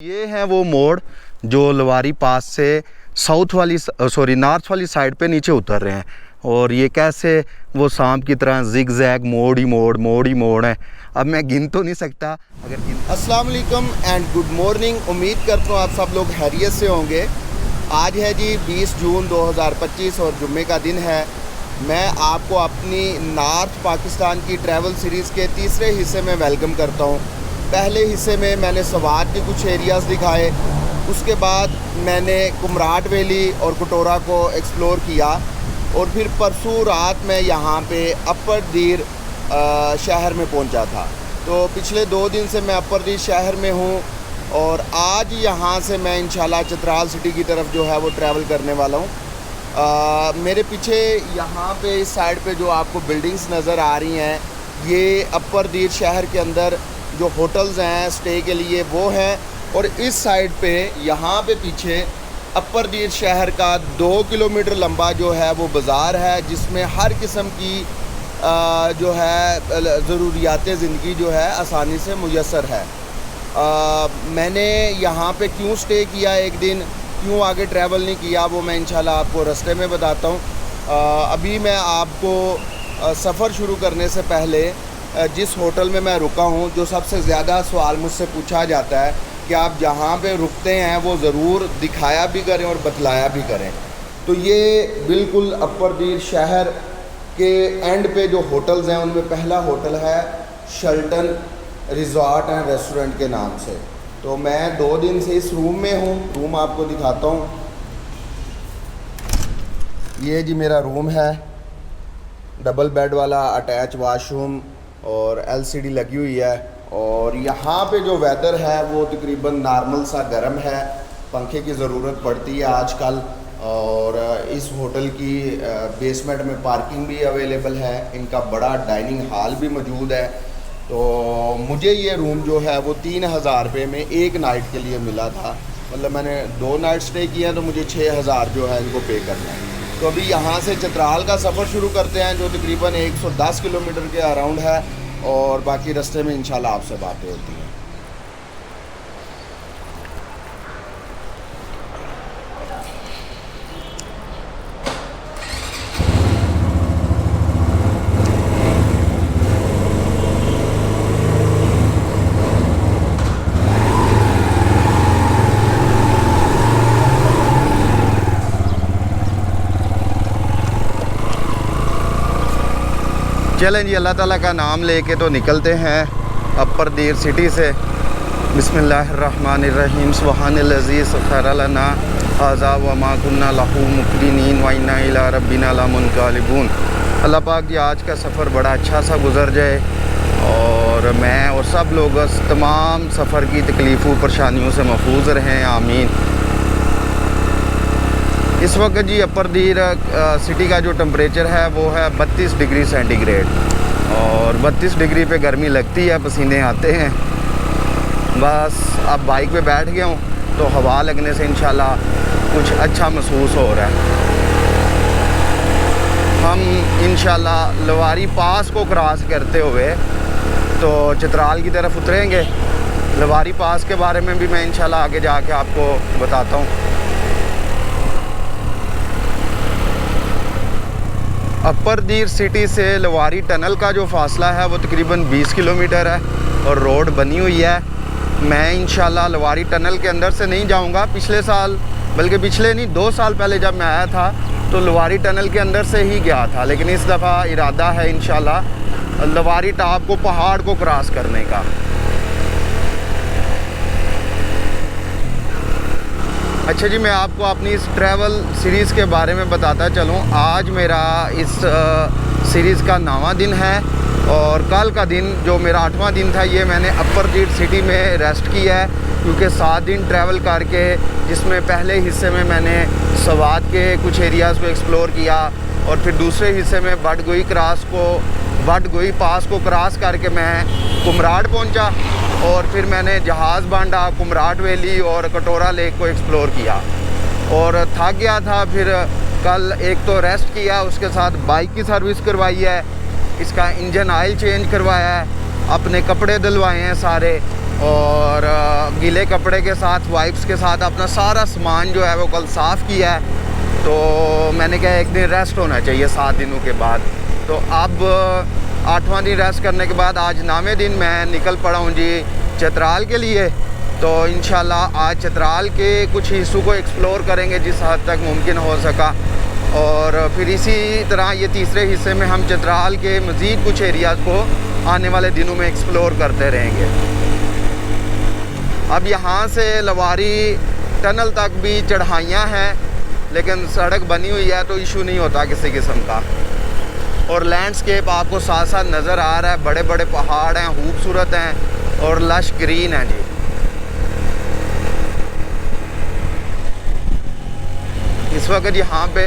ये है वो मोड़ जो लवारी पास से नॉर्थ वाली साइड पे नीचे उतर रहे हैं। और ये कैसे वो सांप की तरह जिग जैग मोड़ ही मोड़ है। अब मैं गिन तो नहीं सकता। अस्सलाम वालेकुम एंड गुड मॉर्निंग। उम्मीद करता हूँ आप सब लोग खैरियत से होंगे। आज है जी 20 जून 2025 और जुम्मे का दिन है। मैं आपको अपनी नॉर्थ पाकिस्तान की ट्रैवल सीरीज़ के तीसरे हिस्से में वेलकम करता हूँ। पहले हिस्से में मैंने स्वात के कुछ एरियाज़ दिखाए, उसके बाद मैंने कुमराट वैली और कटोरा को एक्सप्लोर किया और फिर परसों रात मैं यहाँ पे अपर दीर शहर में पहुँचा था। तो पिछले 2 दिन से मैं अपर दीर शहर में हूँ और आज यहाँ से मैं इंशाल्लाह चित्राल सिटी की तरफ जो है वो ट्रैवल करने वाला हूँ। मेरे पीछे यहाँ पे इस साइड पे जो आपको बिल्डिंग्स नज़र आ रही हैं, ये अपर दीर शहर के अंदर जो होटल्स हैं स्टे के लिए वो हैं। और इस साइड पे यहाँ पे पीछे अपर दीर शहर का 2 किलोमीटर लंबा जो है वो बाज़ार है, जिसमें हर किस्म की जो है ज़रूरियात ज़िंदगी जो है आसानी से मुयस्सर है। मैंने यहाँ पे क्यों स्टे किया, एक दिन क्यों आगे ट्रैवल नहीं किया, वो मैं इंशाल्लाह आपको रास्ते में बताता हूँ। अभी मैं आपको सफ़र शुरू करने से पहले जिस होटल में मैं रुका हूँ, जो सबसे ज़्यादा सवाल मुझसे पूछा जाता है कि आप जहाँ पे रुकते हैं वो ज़रूर दिखाया भी करें और बतलाया भी करें। तो ये बिल्कुल अपर दीर शहर के एंड पे जो होटल्स हैं उनमें पहला होटल है शेल्टन रिज़ॉर्ट एंड रेस्टोरेंट के नाम से। तो मैं 2 दिन से इस रूम में हूँ। रूम आपको दिखाता हूँ। ये जी मेरा रूम है, डबल बेड वाला, अटैच वाशरूम और एलसीडी लगी हुई है। और यहाँ पे जो वेदर है वो तकरीबन नॉर्मल सा गर्म है, पंखे की ज़रूरत पड़ती है आजकल। और इस होटल की बेसमेंट में पार्किंग भी अवेलेबल है, इनका बड़ा डाइनिंग हॉल भी मौजूद है। तो मुझे ये रूम जो है वो 3000 रुपये में एक नाइट के लिए मिला था। मतलब मैंने 2 नाइट स्टे किया तो मुझे 6000 जो है इनको पे करना है। तो अभी यहाँ से चित्राल का सफ़र शुरू करते हैं, जो तकरीबन 110 किलोमीटर के अराउंड है। और बाकी रास्ते में इंशाल्लाह आपसे बातें होती हैं। चलें जी, अल्लाह ताला का नाम लेके तो निकलते हैं अपर दीर सिटी से। बिस्मिल्लाहिर्रहमानिर्रहीम। सुब्हानल्लज़ी सख़्ख़र लना हाज़ा व मा कुन्ना लहू मुक़रिनीन व इन्ना इला रब्बिना लमुनक़लिबून। अल्लाह पाक जी आज का सफ़र बड़ा अच्छा सा गुज़र जाए और मैं और सब लोग तमाम सफ़र की तकलीफ़ों परेशानियों से महफूज रहें, आमीन। इस वक्त जी अपर दीर सिटी का जो टेम्परेचर है वो है 32 डिग्री सेंटीग्रेड और 32 डिग्री पे गर्मी लगती है, पसीने आते हैं। बस अब बाइक पे बैठ गया हूँ तो हवा लगने से इंशाल्लाह कुछ अच्छा महसूस हो रहा है। हम इंशाल्लाह लवारी पास को क्रॉस करते हुए तो चित्राल की तरफ उतरेंगे। लवारी पास के बारे में भी मैं इंशाल्लाह आगे जाके आपको बताता हूँ। अपर दीर सिटी से लवारी टनल का जो फासला है वो तकरीबन 20 किलोमीटर है और रोड बनी हुई है। मैं इंशाल्लाह लवारी टनल के अंदर से नहीं जाऊंगा। पिछले साल, बल्कि पिछले नहीं 2 साल पहले जब मैं आया था तो लवारी टनल के अंदर से ही गया था, लेकिन इस दफ़ा इरादा है इंशाल्लाह लवारी टॉप को, पहाड़ को क्रॉस करने का। अच्छा जी, मैं आपको अपनी इस ट्रैवल सीरीज़ के बारे में बताता चलूँ। आज मेरा इस सीरीज़ का 9वां दिन है और कल का दिन जो मेरा 8वां दिन था, ये मैंने अपर दीर सिटी में रेस्ट किया है, क्योंकि 7 दिन ट्रैवल करके, जिसमें पहले हिस्से में मैंने स्वात के कुछ एरियाज़ को एक्सप्लोर किया और फिर दूसरे हिस्से में बडगोई पास को क्रॉस करके मैं कुमराट पहुंचा और फिर मैंने जहाज़ बांडा, कुमराट वैली और कटोरा लेक को एक्सप्लोर किया और थक गया था। फिर कल एक तो रेस्ट किया, उसके साथ बाइक की सर्विस करवाई है, इसका इंजन ऑयल चेंज करवाया है, अपने कपड़े धुलवाए हैं सारे। और गीले कपड़े के साथ वाइप्स के साथ अपना सारा सामान जो है वो कल साफ़ किया है। तो मैंने कहा एक दिन रेस्ट होना चाहिए 7 दिनों के बाद। तो अब 8वां दिन रेस्ट करने के बाद आज नामे दिन मैं निकल पड़ा हूँ जी चित्राल के लिए। तो इंशाल्लाह आज चित्राल के कुछ हिस्सों को एक्सप्लोर करेंगे जिस हद तक मुमकिन हो सका, और फिर इसी तरह ये तीसरे हिस्से में हम चित्राल के मज़ीद कुछ एरियाज़ को आने वाले दिनों में एक्सप्लोर करते रहेंगे। अब यहाँ से लवारी टनल तक भी चढ़ाइयाँ हैं, लेकिन सड़क बनी हुई है तो इशू नहीं होता किसी किस्म का। और लैंडस्केप आपको साथ साथ नज़र आ रहा है, बड़े बड़े पहाड़ हैं, खूबसूरत हैं और लश ग्रीन हैं जी। इस वक्त यहाँ पे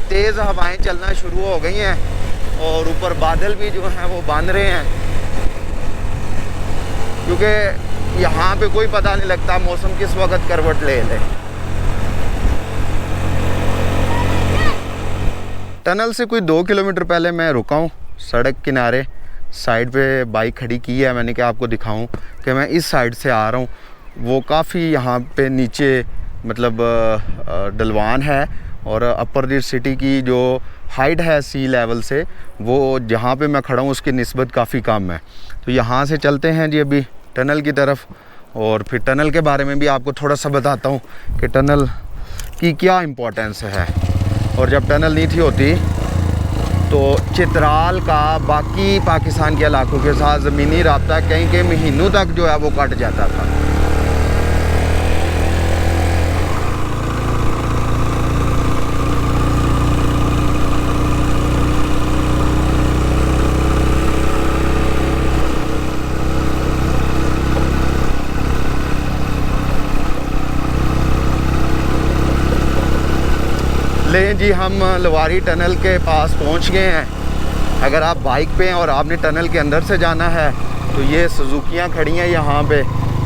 तेज़ हवाएं चलना शुरू हो गई हैं और ऊपर बादल भी जो हैं वो बन रहे हैं, क्योंकि यहाँ पे कोई पता नहीं लगता मौसम किस वक्त करवट ले ले। टनल से कोई 2 किलोमीटर पहले मैं रुका हूँ सड़क किनारे, साइड पे बाइक खड़ी की है। मैंने कहा आपको दिखाऊं कि मैं इस साइड से आ रहा हूँ। वो काफ़ी यहाँ पे नीचे मतलब ढलवान है और अपर दिर सिटी की जो हाइट है सी लेवल से, वो जहाँ पे मैं खड़ा हूँ उसकी निस्बत काफ़ी कम है। तो यहाँ से चलते हैं जी अभी टनल की तरफ, और फिर टनल के बारे में भी आपको थोड़ा सा बताता हूँ कि टनल की क्या इम्पोर्टेंस है। और जब टनल नहीं थी होती तो चित्राल का बाकी पाकिस्तान के इलाकों के साथ ज़मीनी राब्ता कई के महीनों तक जो है वो कट जाता था। लें जी, हम लवारी टनल के पास पहुंच गए हैं। अगर आप बाइक पे हैं और आपने टनल के अंदर से जाना है तो ये सुजुकियाँ खड़ी हैं यहाँ पे,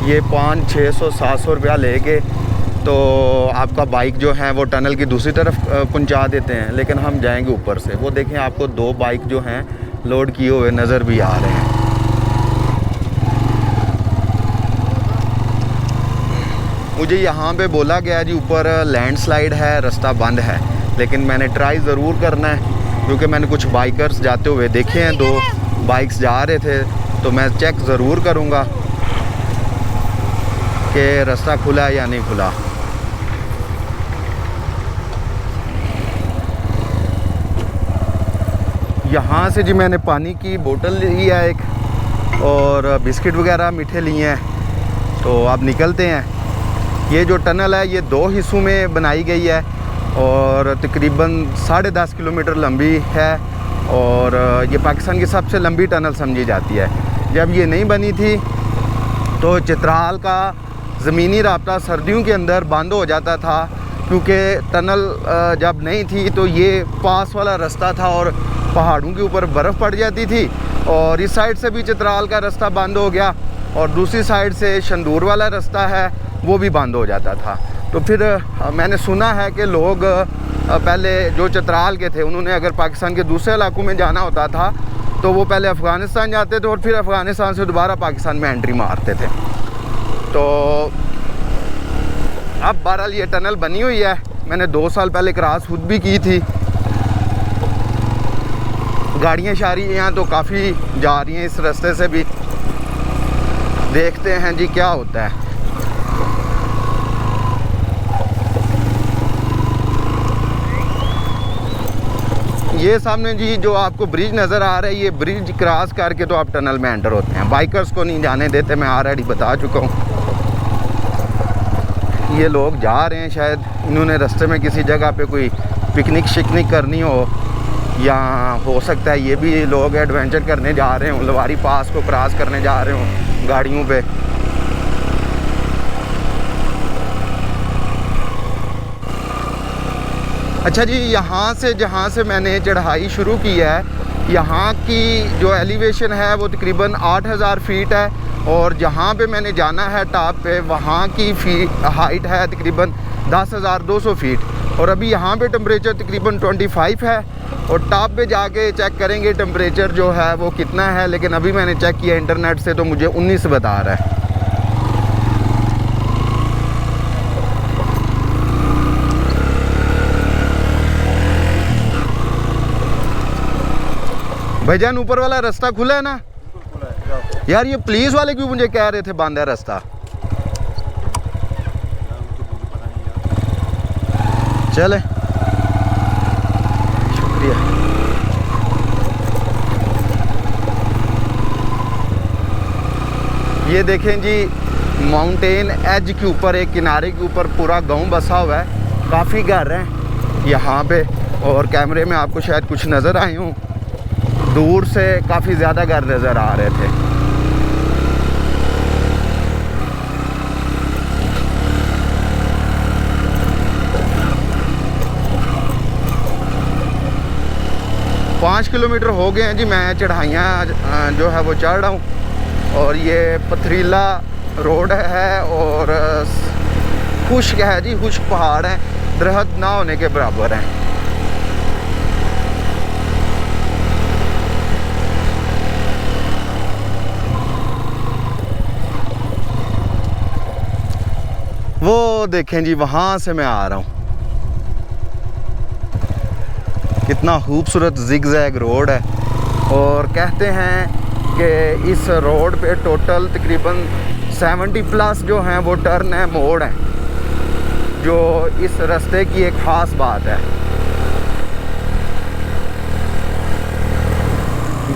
ये 500-600-700 रुपया लेके तो आपका बाइक जो है वो टनल की दूसरी तरफ पहुँचा देते हैं। लेकिन हम जाएंगे ऊपर से। वो देखें, आपको 2 बाइक जो हैं लोड किए हुए नज़र भी आ रहे हैं। मुझे यहाँ पे बोला गया जी ऊपर लैंडस्लाइड है, रास्ता बंद है, लेकिन मैंने ट्राई ज़रूर करना है क्योंकि मैंने कुछ बाइकर्स जाते हुए देखे हैं, 2 बाइक्स जा रहे थे, तो मैं चेक ज़रूर करूँगा कि रास्ता खुला है या नहीं खुला। यहाँ से जी मैंने पानी की बोतल ली है एक, और बिस्किट वगैरह मीठे लिए हैं। तो अब निकलते हैं। ये जो टनल है ये 2 हिस्सों में बनाई गई है और तकरीबन 10.5 किलोमीटर लंबी है, और ये पाकिस्तान की सबसे लंबी टनल समझी जाती है। जब ये नहीं बनी थी तो चित्राल का ज़मीनी राब्ता सर्दियों के अंदर बंद हो जाता था, क्योंकि टनल जब नहीं थी तो ये पास वाला रास्ता था और पहाड़ों के ऊपर बर्फ़ पड़ जाती थी, और इस साइड से भी चित्राल का रास्ता बंद हो गया और दूसरी साइड से शंदूर वाला रास्ता है वो भी बंद हो जाता था। तो फिर मैंने सुना है कि लोग पहले जो चित्राल के थे उन्होंने अगर पाकिस्तान के दूसरे इलाकों में जाना होता था तो वो पहले अफ़गानिस्तान जाते थे और फिर अफ़गानिस्तान से दोबारा पाकिस्तान में एंट्री मारते थे। तो अब बहरहाल ये टनल बनी हुई है। मैंने 2 साल पहले क्रॉस खुद भी की थी। गाड़ियाँ शारियाँ तो काफ़ी जा रही हैं इस रास्ते से भी। देखते हैं जी क्या होता है। ये सामने जी जो आपको ब्रिज नज़र आ रहा है, ये ब्रिज क्रॉस करके तो आप टनल में एंटर होते हैं। बाइकर्स को नहीं जाने देते, मैं ऑलरेडी बता चुका हूँ। ये लोग जा रहे हैं, शायद इन्होंने रास्ते में किसी जगह पे कोई पिकनिक शिकनिक करनी हो, या हो सकता है ये भी लोग एडवेंचर करने जा रहे हों, लवारी पास को क्रॉस करने जा रहे हों गाड़ियों पे। अच्छा जी, यहाँ से जहाँ से मैंने चढ़ाई शुरू की है, यहाँ की जो एलिवेशन है वो तकरीबन 8000 फीट है, और जहाँ पे मैंने जाना है टॉप पे वहाँ की हाइट है तकरीबन 10,200 फीट। और अभी यहाँ पे टेम्परेचर तकरीबन 25 है, और टॉप पे जाके चेक करेंगे टेम्परेचर जो है वो कितना है। लेकिन अभी मैंने चेक किया इंटरनेट से तो मुझे 19 बता रहा है। भाईजान ऊपर वाला रास्ता खुला है ना? यार ये पुलिस वाले क्यों मुझे कह रहे थे बंद है रास्ता? चले, शुक्रिया। ये देखें जी, माउंटेन एज के ऊपर, एक किनारे के ऊपर पूरा गांव बसा हुआ है। काफ़ी घर हैं यहाँ पे, और कैमरे में आपको शायद कुछ नज़र आए हों। दूर से काफ़ी ज़्यादा घर नज़र आ रहे थे। पाँच किलोमीटर हो गए हैं जी, मैं चढ़ाइयाँ जो है वो चढ़ रहा हूँ। और ये पथरीला रोड है और खुश्क है जी, खुश्क पहाड़ है, दरख्त ना होने के बराबर हैं। वो देखें जी, वहाँ से मैं आ रहा हूँ। कितना खूबसूरत जिगजैग रोड है, और कहते हैं कि इस रोड पे टोटल तकरीबन 70+ जो हैं वो टर्न है, मोड़ हैं, जो इस रास्ते की एक ख़ास बात है।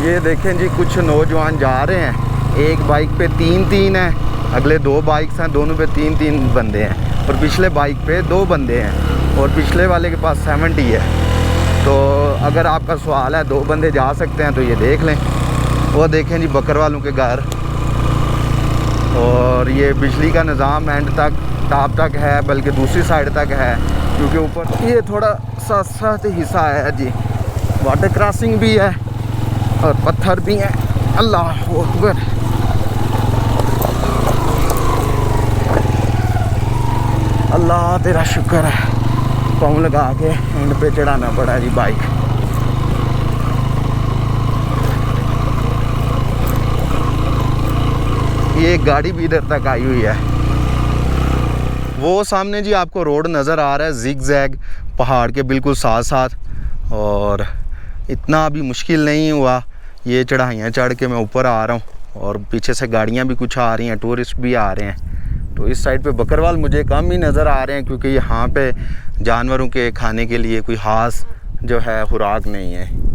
ये देखें जी, कुछ नौजवान जा रहे हैं, एक बाइक पे 3-3 है, अगले 2 बाइक्स हैं, दोनों पे 3-3 बंदे हैं, और पिछले बाइक पे 2 बंदे हैं, और पिछले वाले के पास 70 है। तो अगर आपका सवाल है 2 बंदे जा सकते हैं तो ये देख लें। वो देखें जी, बकरवालों के घर, और ये बिजली का निज़ाम एंड तक, टॉप तक है, बल्कि दूसरी साइड तक है, क्योंकि ऊपर ये थोड़ा सा सख्त हिस्सा है जी। वाटर क्रॉसिंग भी है और पत्थर भी हैं। अल्लाह अकबर। अल्लाह तेरा शुक्र है, पाँव लगा के एंड पे चढ़ाना पड़ा जी बाइक। ये एक गाड़ी भी इधर तक आई हुई है। वो सामने जी आपको रोड नज़र आ रहा है, जिग-जैग पहाड़ के बिल्कुल साथ साथ, और इतना अभी मुश्किल नहीं हुआ। ये चढ़ाइयाँ चढ़ के मैं ऊपर आ रहा हूँ, और पीछे से गाड़ियाँ भी कुछ आ रही हैं, टूरिस्ट भी आ रहे हैं। तो इस साइड पे बकरवाल मुझे कम ही नज़र आ रहे हैं, क्योंकि यहाँ पे जानवरों के खाने के लिए कोई ख़ास जो है खुराक नहीं है।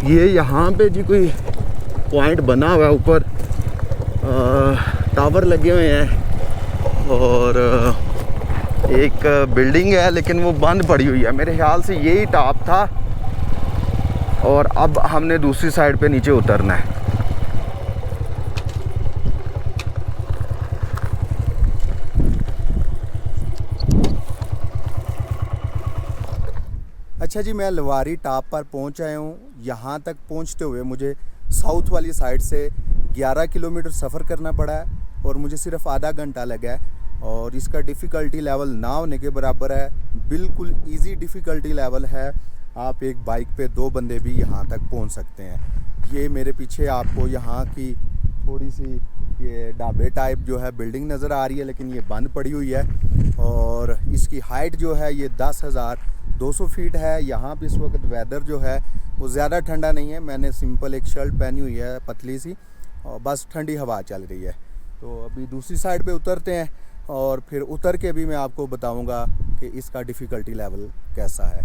ये यहाँ पे जी कोई पॉइंट बना हुआ है, ऊपर टावर लगे हुए हैं, और एक बिल्डिंग है, लेकिन वो बंद पड़ी हुई है। मेरे ख्याल से यही टॉप था, और अब हमने दूसरी साइड पे नीचे उतरना है। अच्छा जी, मैं लवारी टॉप पर पहुंच आया हूँ। यहाँ तक पहुँचते हुए मुझे साउथ वाली साइड से 11 किलोमीटर सफ़र करना पड़ा है, और मुझे सिर्फ आधा घंटा लगा है, और इसका डिफ़िकल्टी लेवल ना होने के बराबर है। बिल्कुल इजी डिफ़िकल्टी लेवल है। आप एक बाइक पे 2 बंदे भी यहाँ तक पहुँच सकते हैं। ये मेरे पीछे आपको यहाँ की थोड़ी सी ये ढाबे टाइप जो है बिल्डिंग नज़र आ रही है, लेकिन ये बंद पड़ी हुई है, और इसकी हाइट जो है ये 10,200 फीट है। यहाँ पे इस वक्त वेदर जो है वो ज़्यादा ठंडा नहीं है। मैंने सिंपल एक शर्ट पहनी हुई है पतली सी, और बस ठंडी हवा चल रही है। तो अभी दूसरी साइड पे उतरते हैं, और फिर उतर के भी मैं आपको बताऊंगा कि इसका डिफ़िकल्टी लेवल कैसा है।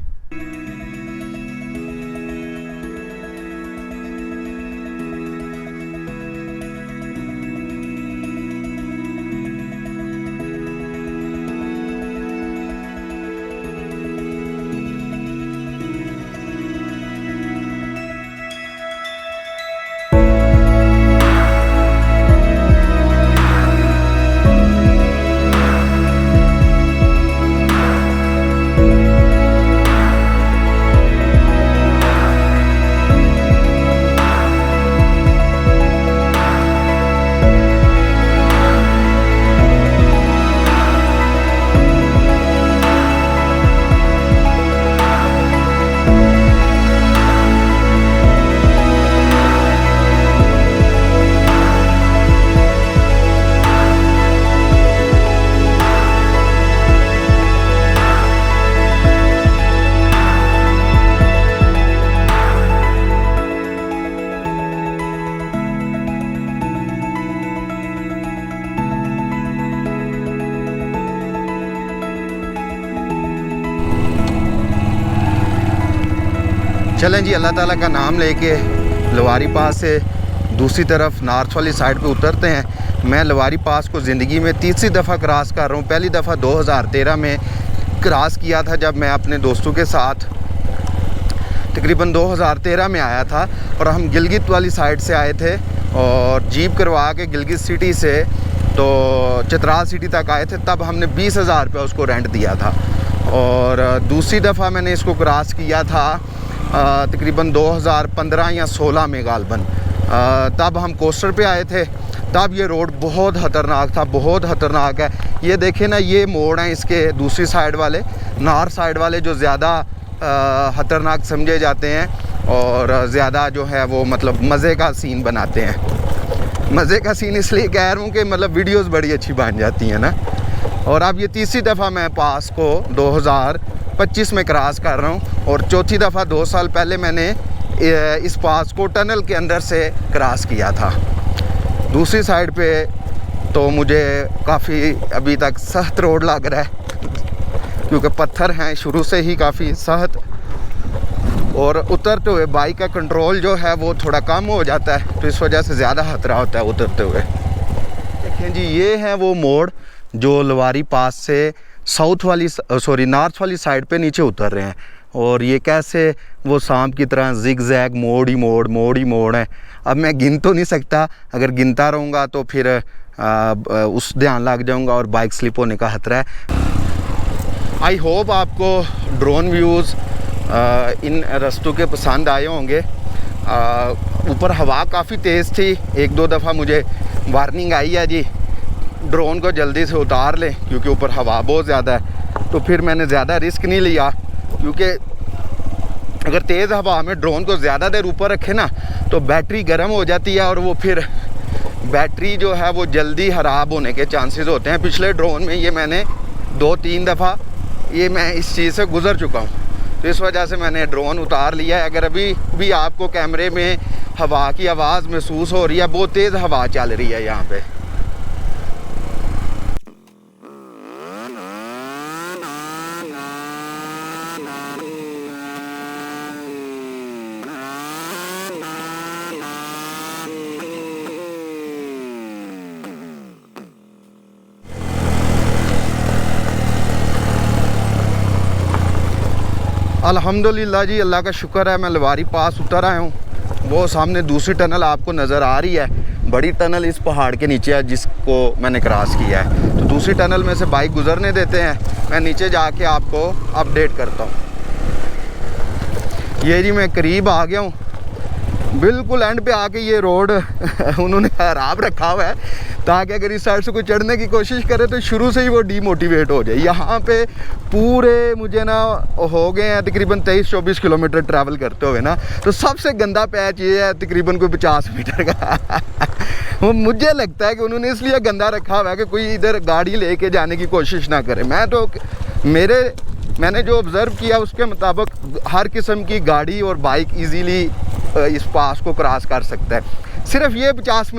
चलें जी, अल्लाह ताला का नाम लेके लवारी पास से दूसरी तरफ नॉर्थ वाली साइड पे उतरते हैं। मैं लवारी पास को ज़िंदगी में तीसरी दफ़ा क्रॉस कर रहा हूँ। पहली दफ़ा 2013 में क्रॉस किया था जब मैं अपने दोस्तों के साथ तकरीबन 2013 में आया था, और हम गिलगित वाली साइड से आए थे और जीप करवा के गिलगित सिटी से तो चित्राल सिटी तक आए थे। तब हमने 20,000 रुपये उसको रेंट दिया था। और दूसरी दफ़ा मैंने इसको क्रॉस किया था तकरीबन 2015 या 16 में गालबन। तब हम कोस्टर पे आए थे। तब ये रोड बहुत ख़तरनाक था, बहुत ख़तरनाक है। ये देखें ना, ये मोड़ हैं इसके दूसरी साइड वाले, नॉर्थ साइड वाले जो ज़्यादा ख़तरनाक समझे जाते हैं और ज़्यादा जो है वो मतलब मज़े का सीन बनाते हैं। मज़े का सीन इसलिए कह रहा हूँ कि मतलब वीडियोस बड़ी अच्छी बन जाती हैं ना। और अब ये तीसरी दफ़ा मैं पास को 2025 में क्रॉस कर रहा हूँ, और चौथी दफ़ा 2 साल पहले मैंने इस पास को टनल के अंदर से क्रॉस किया था। दूसरी साइड पे तो मुझे काफ़ी अभी तक सख्त रोड लग रहा है, क्योंकि पत्थर हैं शुरू से ही काफ़ी सख्त, और उतरते हुए बाइक का कंट्रोल जो है वो थोड़ा कम हो जाता है, तो इस वजह से ज़्यादा खतरा होता है उतरते हुए। देखें जी, ये है वो मोड़ जो लवारी पास से नॉर्थ वाली साइड पे नीचे उतर रहे हैं, और ये कैसे वो सांप की तरह जिग जैग मोड़ ही मोड़ है। अब मैं गिन तो नहीं सकता, अगर गिनता रहूँगा तो फिर उस ध्यान लग जाऊँगा और बाइक स्लिप होने का खतरा है। आई होप आपको ड्रोन व्यूज़ इन रास्तों के पसंद आए होंगे। ऊपर हवा काफ़ी तेज़ थी, 1-2 दफ़ा मुझे वार्निंग आई है जी ड्रोन को जल्दी से उतार लें, क्योंकि ऊपर हवा बहुत ज़्यादा है। तो फिर मैंने ज़्यादा रिस्क नहीं लिया, क्योंकि अगर तेज़ हवा में ड्रोन को ज़्यादा देर ऊपर रखे ना तो बैटरी गर्म हो जाती है, और वो फिर बैटरी जो है वो जल्दी ख़राब होने के चांसेस होते हैं। पिछले ड्रोन में ये मैंने 2-3 दफ़ा ये मैं इस चीज़ से गुज़र चुका हूँ, तो इस वजह से मैंने ड्रोन उतार लिया है। अगर अभी भी आपको कैमरे में हवा की आवाज़ महसूस हो रही है, बहुत तेज़ हवा चल रही है यहाँ पे। अल्हम्दुलिल्लाह जी, अल्लाह का शुक्र है, मैं लवारी पास उतर आया हूँ। वो सामने दूसरी टनल आपको नज़र आ रही है, बड़ी टनल इस पहाड़ के नीचे है जिसको मैंने क्रॉस किया है। तो दूसरी टनल में से बाइक गुजरने देते हैं, मैं नीचे जाके आपको अपडेट करता हूँ। ये जी मैं करीब आ गया हूँ, बिल्कुल एंड पे आके ये रोड उन्होंने खराब रखा हुआ है, ताकि अगर इस साइड से कोई चढ़ने की कोशिश करे तो शुरू से ही वो डीमोटिवेट हो जाए। यहाँ पे पूरे मुझे ना हो गए हैं तकरीबन 23-24 किलोमीटर ट्रैवल करते हुए ना, तो सबसे गंदा पैच ये है तकरीबन कोई 50 मीटर का। वो मुझे लगता है कि उन्होंने इसलिए गंदा रखा हुआ है कि कोई इधर गाड़ी लेके जाने की कोशिश ना करे। मैंने जो ऑब्ज़र्व किया उसके मुताबिक हर किस्म की गाड़ी और बाइक इजीली इस पास को क्रॉस कर सकता है। सिर्फ ये 50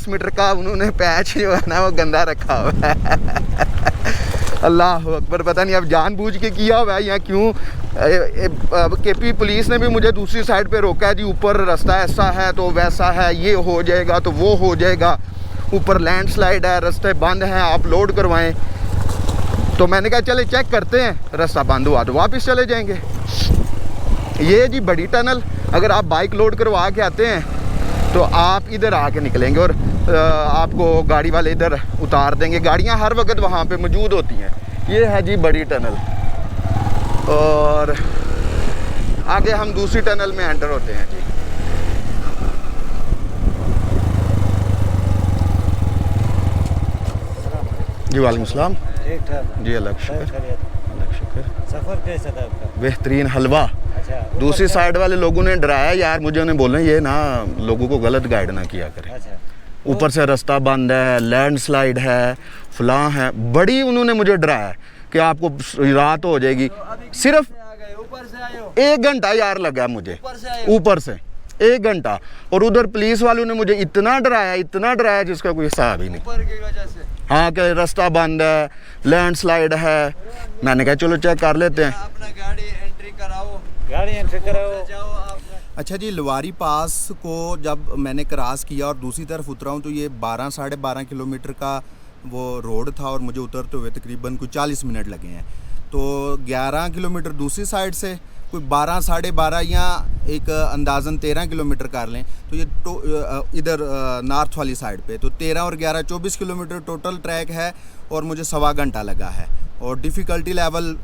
मीटर का उन्होंने पैच जो है ना वो गंदा रखा हुआ है। अल्लाह अकबर, पता नहीं अब जानबूझ के किया हुआ है या क्यों। केपी पुलिस ने भी मुझे दूसरी साइड पे रोका है जी, ऊपर रास्ता ऐसा है तो वैसा है, ये हो जाएगा तो वो हो जाएगा, ऊपर लैंडस्लाइड है, रास्ते बंद हैं, आप लोड करवाएं। तो मैंने कहा चले चेक करते हैं, रास्ता बंद हुआ तो वापस चले जाएंगे। ये जी बड़ी टनल, अगर आप बाइक लोड करवा के आते हैं तो आप इधर आके निकलेंगे और आपको गाड़ी वाले इधर उतार देंगे। गाड़ियां हर वक्त वहाँ पे मौजूद होती हैं। ये है जी बड़ी टनल, और आगे हम दूसरी टनल में एंटर होते हैं जी। जी वालेकुम सलाम। ठीक ठाक जी, अल्लाह का शुक्र। सफ़र कैसा था आपका? बेहतरीन। हलवा अच्छा, दूसरी साइड वाले लोगों ने डराया यार मुझे, उन्हें बोला ये ना लोगों को गलत गाइड ना किया करें। अच्छा, ऊपर से रास्ता बंद है, लैंडस्लाइड है, फलां है, बड़ी उन्होंने मुझे डराया कि आपको रात हो जाएगी। सिर्फ ऊपर से आए हो? 1 घंटा यार लगा मुझे ऊपर से 1 घंटा, और उधर पुलिस वालों ने मुझे इतना डराया जिसका कोई हिसाब ही नहीं। ऊपर की वजह से हाँ कि रास्ता बंद है, लैंडस्लाइड है। मैंने कहा चलो चेक कर लेते हैं। अपना गाड़ी एंट्री कराओ, गाड़ी एंट्री कराओ जाओ आप। अच्छा जी, लवारी पास को जब मैंने क्रॉस किया और दूसरी तरफ उतरा हूँ तो ये 12-12.5 किलोमीटर का वो रोड था और मुझे उतरते हुए तकरीबन कुछ 40 मिनट लगे हैं। तो 11 किलोमीटर दूसरी साइड से, कोई 12-12.5 या एक अंदाज़न 13 किलोमीटर कर लें तो ये इधर नॉर्थ वाली साइड पे तो 13 और 11 24 किलोमीटर टोटल ट्रैक है और मुझे सवा घंटा लगा है। और डिफ़िकल्टी लेवल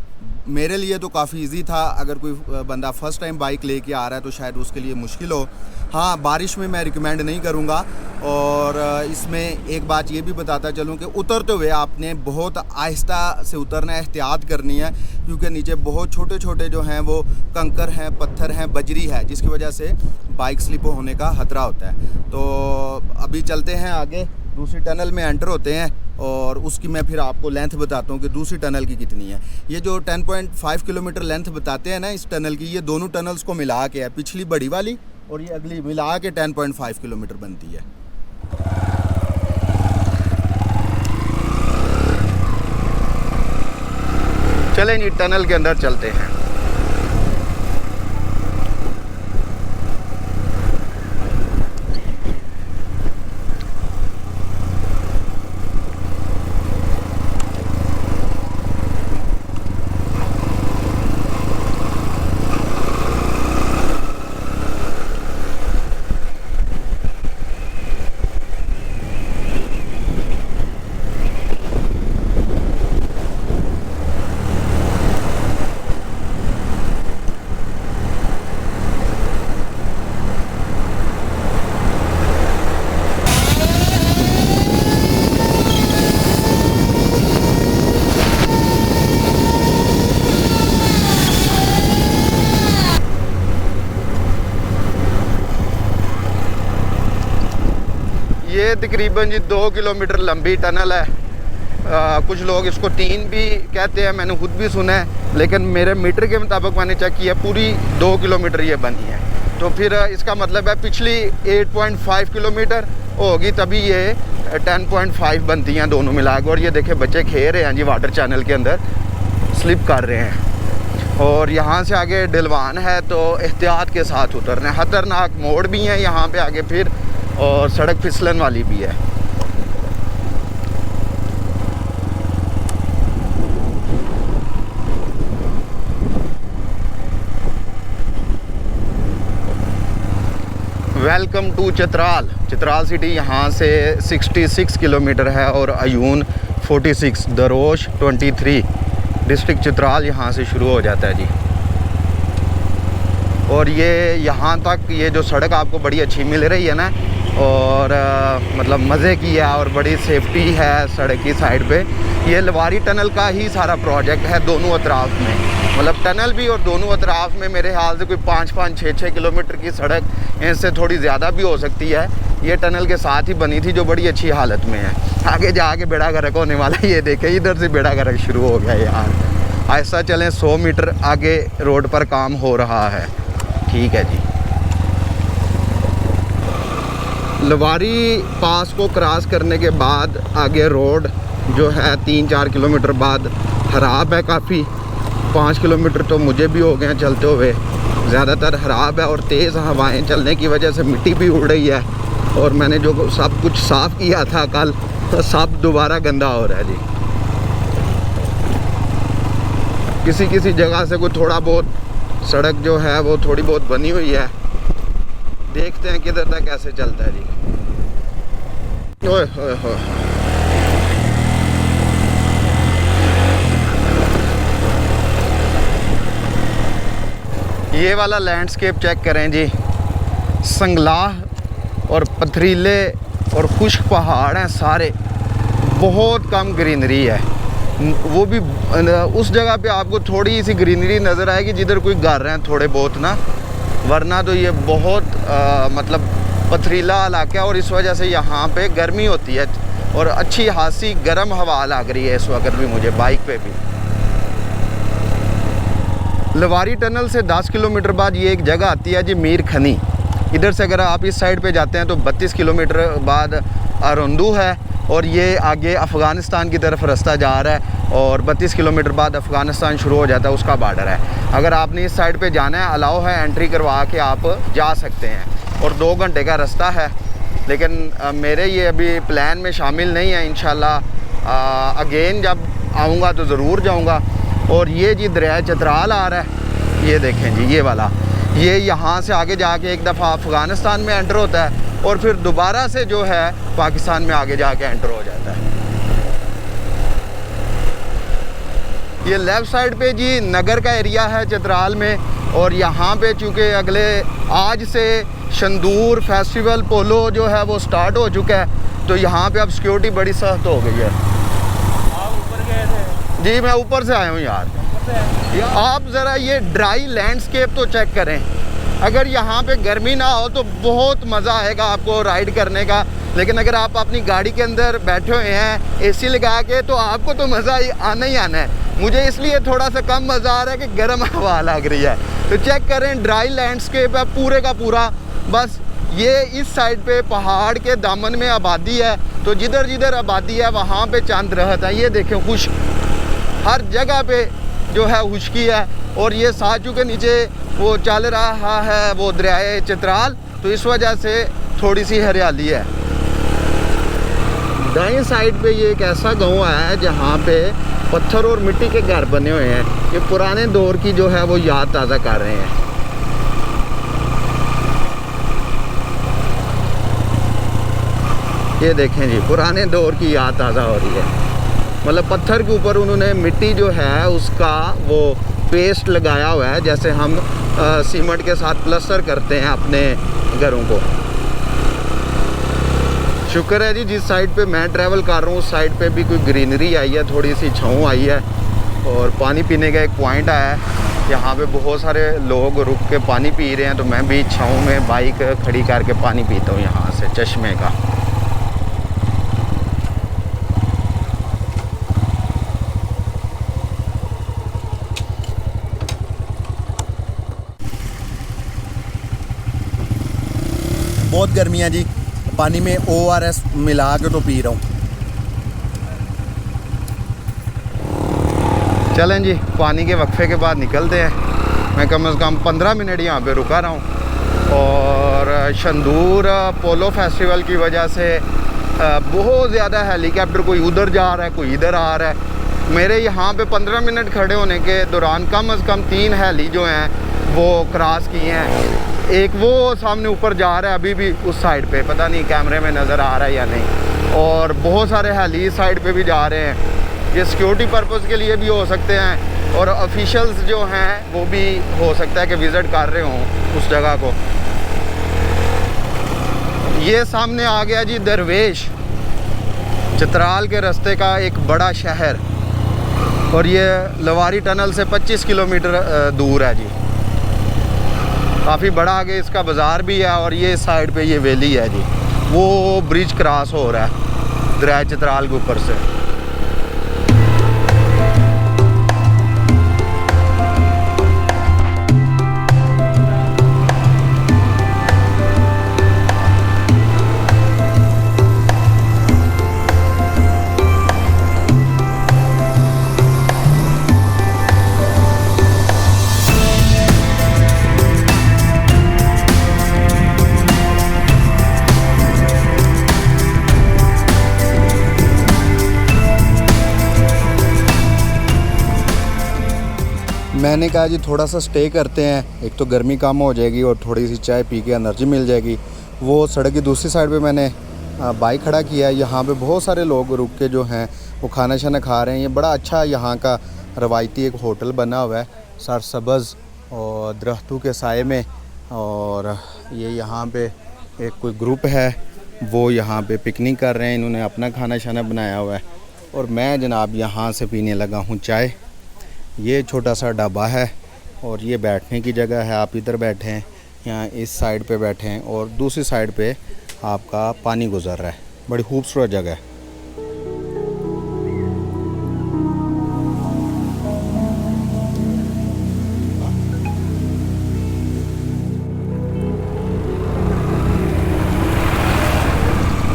मेरे लिए तो काफ़ी इजी था। अगर कोई बंदा फ़र्स्ट टाइम बाइक लेके आ रहा है तो शायद उसके लिए मुश्किल हो। हाँ, बारिश में मैं रिकमेंड नहीं करूँगा। और इसमें एक बात ये भी बताता चलूँ कि उतरते हुए आपने बहुत आहिस्ता से उतरना है, एहतियात करनी है, क्योंकि नीचे बहुत छोटे छोटे जो हैं वो कंकर हैं, पत्थर हैं, बजरी है, जिसकी वजह से बाइक स्लिप होने का खतरा होता है। तो अभी चलते हैं आगे, दूसरी टनल में एंटर होते हैं और उसकी मैं फिर आपको लेंथ बताता हूँ कि दूसरी टनल की कितनी है। ये जो 10.5 किलोमीटर लेंथ बताते हैं ना इस टनल की, ये दोनों टनल्स को मिला के है, पिछली बड़ी वाली और ये अगली मिला के 10.5 किलोमीटर बनती है। चलें जी, टनल के अंदर चलते हैं। ये तकरीबन जी 2 किलोमीटर लंबी टनल है। कुछ लोग इसको 3 भी कहते हैं, मैंने खुद भी सुना है, लेकिन मेरे मीटर के मुताबिक मैंने चेक किया पूरी 2 किलोमीटर ये बनी है। तो फिर इसका मतलब है पिछली 8.5 किलोमीटर होगी तभी ये 10.5 बनती हैं दोनों मिला के। और ये देखे बच्चे खेल रहे हैं जी वाटर चैनल के अंदर, स्लिप कर रहे हैं। और यहाँ से आगे ढलवान है तो एहतियात के साथ उतरना है। ख़तरनाक मोड़ भी हैं यहाँ पे आगे फिर, और सड़क फिसलन वाली भी है। Welcome to Chitral. Chitral city यहाँ से 66 किलोमीटर है और अयून 46, दरोश 23, डिस्ट्रिक्ट चित्राल यहाँ से शुरू हो जाता है जी। और ये यहाँ तक ये जो सड़क आपको बड़ी अच्छी मिल रही है ना, और मतलब मज़े की है और बड़ी सेफ्टी है सड़क की साइड पे। ये लवारी टनल का ही सारा प्रोजेक्ट है दोनों अतराफ़ में, मतलब टनल भी और दोनों अतराफ़ में मेरे ख्याल से कोई 5-5, 6-6 किलोमीटर की सड़क, इससे थोड़ी ज़्यादा भी हो सकती है। ये टनल के साथ ही बनी थी जो बड़ी अच्छी हालत में है। आगे जाके बेड़ा गर्क होने वाला है। ये देखें इधर से बेड़ा गर्क शुरू हो गया यार। ऐसा चलें, 100 मीटर आगे रोड पर काम हो रहा है। ठीक है जी। लवारी पास को क्रॉस करने के बाद आगे रोड जो है 3-4 किलोमीटर बाद ख़राब है काफ़ी। 5 किलोमीटर तो मुझे भी हो गए हैं चलते हुए, ज़्यादातर ख़राब है और तेज़ हवाएं चलने की वजह से मिट्टी भी उड़ रही है। और मैंने जो सब कुछ साफ़ किया था कल, तो सब दोबारा गंदा हो रहा है जी। किसी किसी जगह से कोई थोड़ा बहुत सड़क जो है वो थोड़ी बहुत बनी हुई है। देखते हैं किधर तक कैसे चलता है जी। ओए होए होए, ये वाला लैंडस्केप चेक करें जी। संगलाह और पथरीले और खुश्क पहाड़ हैं सारे, बहुत कम ग्रीनरी है। वो भी उस जगह पे आपको थोड़ी सी ग्रीनरी नज़र आएगी जिधर कोई घर हैं थोड़े बहुत ना, वरना तो ये बहुत मतलब पथरीला इलाका है। और इस वजह से यहाँ पे गर्मी होती है और अच्छी खासी गर्म हवा लग रही है इस वक्त भी मुझे बाइक पे भी। लवारी टनल से 10 किलोमीटर बाद ये एक जगह आती है जी, मीर खनी। इधर से अगर आप इस साइड पे जाते हैं तो 32 किलोमीटर बाद अरुंदू है और ये आगे अफ़गानिस्तान की तरफ रास्ता जा रहा है और 32 किलोमीटर बाद अफ़गानिस्तान शुरू हो जाता है, उसका बॉर्डर है। अगर आपने इस साइड पे जाना है, अलाउ है, एंट्री करवा के आप जा सकते हैं और 2 घंटे का रास्ता है। लेकिन मेरे ये अभी प्लान में शामिल नहीं है। इंशाल्लाह अगेन जब आऊँगा तो ज़रूर जाऊँगा। और ये जी दरिया चतराल आ रहा है, ये देखें जी, ये वाला, ये यहाँ से आगे जाके एक दफ़ा अफ़गानिस्तान में एंटर होता है और फिर दोबारा से जो है पाकिस्तान में आगे जाके एंटर हो जाता है। ये लेफ़्ट साइड पे जी नगर का एरिया है चतराल में, और यहाँ पे चूँकि अगले आज से शंदूर फेस्टिवल पोलो जो है वो स्टार्ट हो चुका है, तो यहाँ पे अब सिक्योरिटी बड़ी सख्त हो गई है। आप ऊपर गए थे? जी मैं ऊपर से आया हूँ यार। आप ज़रा ये ड्राई लैंडस्केप तो चेक करें। अगर यहाँ पे गर्मी ना हो तो बहुत मज़ा आएगा आपको राइड करने का, लेकिन अगर आप अपनी गाड़ी के अंदर बैठे हुए हैं एसी लगा के, तो आपको तो मज़ा आना ही आना है। मुझे इसलिए थोड़ा सा कम मज़ा आ रहा है कि गर्म हवा लग रही है। तो चेक करें, ड्राई लैंडस्केप है पूरे का पूरा। बस ये इस साइड पे पहाड़ के दामन में आबादी है, तो जिधर जिधर आबादी है वहाँ पे चंद रहता है। ये देखें खुश, हर जगह पे जो है खुशकी है। और ये साचू के नीचे वो चल रहा है वो दरिया चतराल, तो इस वजह से थोड़ी सी हरियाली है। दाएं साइड पे ये एक ऐसा गांव है जहाँ पे पत्थर और मिट्टी के घर बने हुए हैं। ये पुराने दौर की जो है वो याद ताज़ा कर रहे हैं। ये देखें जी, पुराने दौर की याद ताज़ा हो रही है। मतलब पत्थर के ऊपर उन्होंने मिट्टी जो है उसका वो पेस्ट लगाया हुआ है, जैसे हम सीमेंट के साथ प्लास्टर करते हैं अपने घरों को। शुक्र है जी, जिस साइड पे मैं ट्रैवल कर रहा हूँ उस साइड पे भी कोई ग्रीनरी आई है, थोड़ी सी छाँव आई है और पानी पीने का एक पॉइंट आया है। यहाँ पे बहुत सारे लोग रुक के पानी पी रहे हैं, तो मैं भी छाँव में बाइक खड़ी करके पानी पीता हूँ यहाँ से चश्मे का। बहुत गर्मी है जी, पानी में ORS मिला के तो पी रहा हूँ। चलें जी, पानी के वक्फे के बाद निकलते हैं। मैं कम से कम 15 मिनट यहाँ पे रुका रहा हूँ। और शंदूर पोलो फेस्टिवल की वजह से बहुत ज़्यादा हेलीकॉप्टर, कोई उधर जा रहा है कोई इधर आ रहा है। मेरे यहाँ पे 15 मिनट खड़े होने के दौरान कम से कम 3 हेली जो हैं वो क्रॉस किए हैं। एक वो सामने ऊपर जा रहा है अभी भी उस साइड पे, पता नहीं कैमरे में नज़र आ रहा है या नहीं। और बहुत सारे हेली इस साइड पे भी जा रहे हैं। ये सिक्योरिटी पर्पज़ के लिए भी हो सकते हैं और ऑफिशियल्स जो हैं वो भी हो सकता है कि विज़िट कर रहे हों उस जगह को। ये सामने आ गया जी दरवेश, चतराल के रास्ते का एक बड़ा शहर, और ये लवारी टनल से 25 किलोमीटर दूर है जी। काफ़ी बड़ा आगे इसका बाज़ार भी है। और ये साइड पे ये वैली है जी, वो ब्रिज क्रॉस हो रहा है दरिया चतराल के ऊपर से। मैंने कहा जी थोड़ा सा स्टे करते हैं, एक तो गर्मी कम हो जाएगी और थोड़ी सी चाय पी के एनर्जी मिल जाएगी। वो सड़क की दूसरी साइड पे मैंने बाइक खड़ा किया है। यहाँ पे बहुत सारे लोग रुक के जो हैं वो खाना शाना खा रहे हैं। ये बड़ा अच्छा यहाँ का रवायती एक होटल बना हुआ है सरसब्ज़ और दरख्तों के साए में। और ये यहाँ पे एक कोई ग्रुप है वो यहाँ पे पिकनिक कर रहे हैं, इन्होंने अपना खाना शाना बनाया हुआ है। और मैं जनाब यहाँ से पीने लगा हूँ चाय। ये छोटा सा ढाबा है और ये बैठने की जगह है। आप इधर बैठे हैं, यहाँ इस साइड पे बैठे हैं और दूसरी साइड पे आपका पानी गुजर रहा है। बड़ी खूबसूरत जगह है।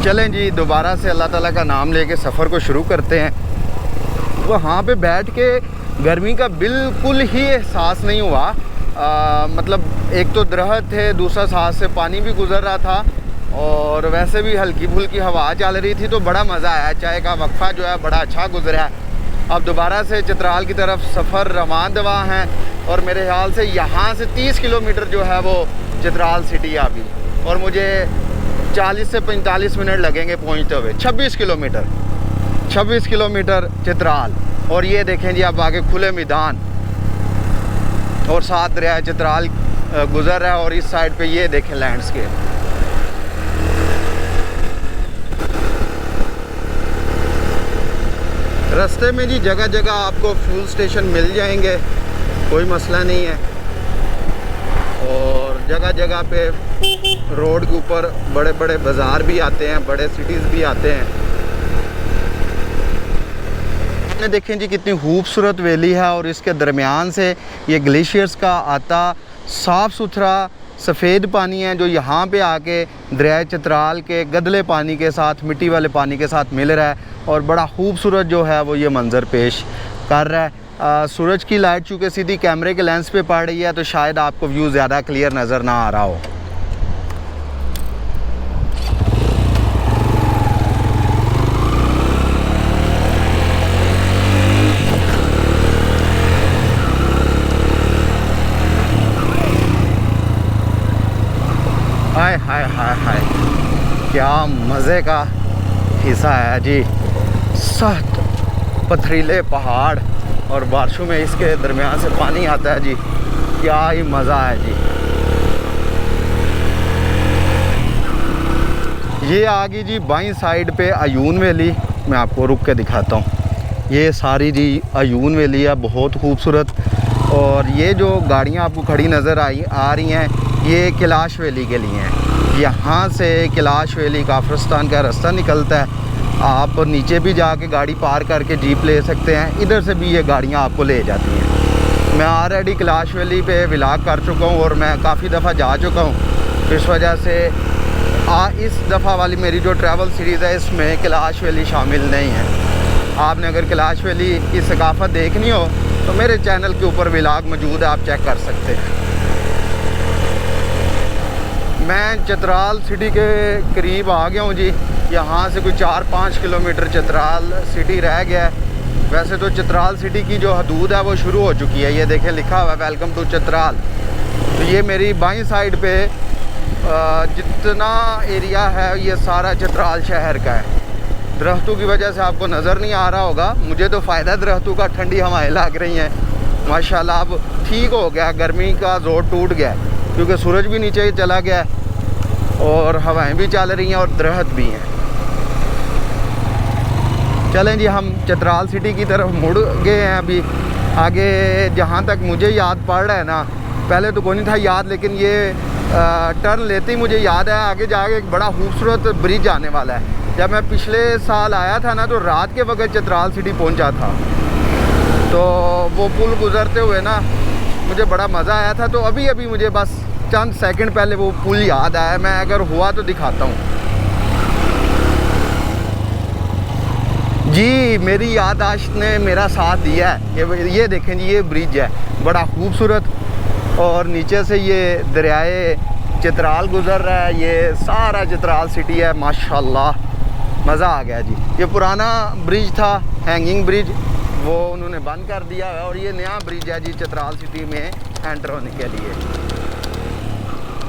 चलें जी, दोबारा से अल्लाह ताला का नाम लेके सफ़र को शुरू करते हैं। वहाँ पे बैठ के गर्मी का बिल्कुल ही एहसास नहीं हुआ। मतलब एक तो दरख्त थे, दूसरा साथ से पानी भी गुज़र रहा था और वैसे भी हल्की फुल्की हवा चल रही थी, तो बड़ा मज़ा आया। चाय का वक्फा जो है बड़ा अच्छा गुजरा है। अब दोबारा से चित्राल की तरफ सफ़र रवान दवा हैं और मेरे ख्याल से यहाँ से 30 किलोमीटर जो है वो चित्राल सिटी आ गई और मुझे 40 से 45 मिनट लगेंगे पहुँचते हुए। 26 किलोमीटर चित्राल। और ये देखें जी, अब आगे खुले मैदान और साथ दरिया चित्राल गुज़र रहा है और इस साइड पे ये देखें लैंडस्केप। रास्ते में जी जगह जगह आपको फ्यूल स्टेशन मिल जाएंगे, कोई मसला नहीं है। और जगह जगह पे रोड के ऊपर बड़े बड़े बाज़ार भी आते हैं, बड़े सिटीज़ भी आते हैं। देखें जी कितनी खूबसूरत वैली है और इसके दरमियान से ये ग्लेशियर्स का आता साफ़ सुथरा सफ़ेद पानी है जो यहाँ पे आके दरिया चित्राल के गदले पानी के साथ, मिट्टी वाले पानी के साथ मिल रहा है और बड़ा खूबसूरत जो है वो ये मंज़र पेश कर रहा है। सूरज की लाइट चूँकि सीधी कैमरे के लेंस पे पड़ रही है तो शायद आपको व्यू ज़्यादा क्लियर नज़र ना आ रहा हो। हाय हाय हाय हाय, क्या मज़े का हिस्सा है जी। सख्त पथरीले पहाड़ और बारिशों में इसके दरमियान से पानी आता है जी, क्या ही मज़ा है जी। ये आ गई जी बाईं साइड पे अयून वैली। मैं आपको रुक के दिखाता हूँ। ये सारी जी अयून वैली है, बहुत खूबसूरत। और ये जो गाड़ियाँ आपको खड़ी नज़र आ रही हैं ये कैलाश वैली के लिए हैं। यहाँ से कैलाश वैली काफरस्तान का रास्ता निकलता है। आप नीचे भी जाके गाड़ी पार करके जीप ले सकते हैं, इधर से भी ये गाड़ियाँ आपको ले जाती हैं। मैं ऑलरेडी कैलाश वैली पे व्लॉग कर चुका हूँ और मैं काफ़ी दफ़ा जा चुका हूँ। इस वजह से इस दफ़ा वाली मेरी जो ट्रैवल सीरीज़ है इसमें कैलाश वैली शामिल नहीं है। आपने अगर कैलाश वैली की सकाफ़त देखनी हो तो मेरे चैनल के ऊपर व्लॉग मौजूद है, आप चेक कर सकते हैं। मैं चित्राल सिटी के करीब आ गया हूँ जी। यहाँ से कोई 4-5 किलोमीटर चित्राल सिटी रह गया है। वैसे तो चित्राल सिटी की जो हदूद है वो शुरू हो चुकी है। ये देखें लिखा हुआ है वेलकम टू चित्राल। तो ये मेरी बाईं साइड पे जितना एरिया है ये सारा चित्राल शहर का है। दरख्तों की वजह से आपको नज़र नहीं आ रहा होगा, मुझे तो फ़ायदा दरख्तों का, ठंडी हवाएं लग रही हैं माशाल्लाह। अब ठीक हो गया, गर्मी का ज़ोर टूट गया क्योंकि सूरज भी नीचे चला गया और हवाएं भी चल रही हैं और दरख्त भी हैं। चलें जी, हम चित्राल सिटी की तरफ मुड़ गए हैं। अभी आगे जहाँ तक मुझे याद पड़ रहा है ना, पहले तो कोई नहीं था याद, लेकिन ये टर्न लेते ही मुझे याद है आगे जाके एक बड़ा खूबसूरत ब्रिज आने वाला है। जब मैं पिछले साल आया था ना तो रात के वक्त चित्राल सिटी पहुंचा था, तो वो पुल गुज़रते हुए ना मुझे बड़ा मज़ा आया था। तो अभी मुझे बस चंद सेकंड पहले वो पुल याद आया। मैं अगर हुआ तो दिखाता हूँ जी। मेरी याददाश्त ने मेरा साथ दिया है। ये देखें जी, ये ब्रिज है बड़ा खूबसूरत और नीचे से ये दरियाए चित्राल गुज़र रहा है। ये सारा चित्राल सिटी है माशाल्लाह, मज़ा आ गया जी। ये पुराना ब्रिज था, हैंगिंग ब्रिज, वो उन्होंने बंद कर दिया है और ये नया ब्रिज है जी चित्राल सिटी में एंटर होने के लिए।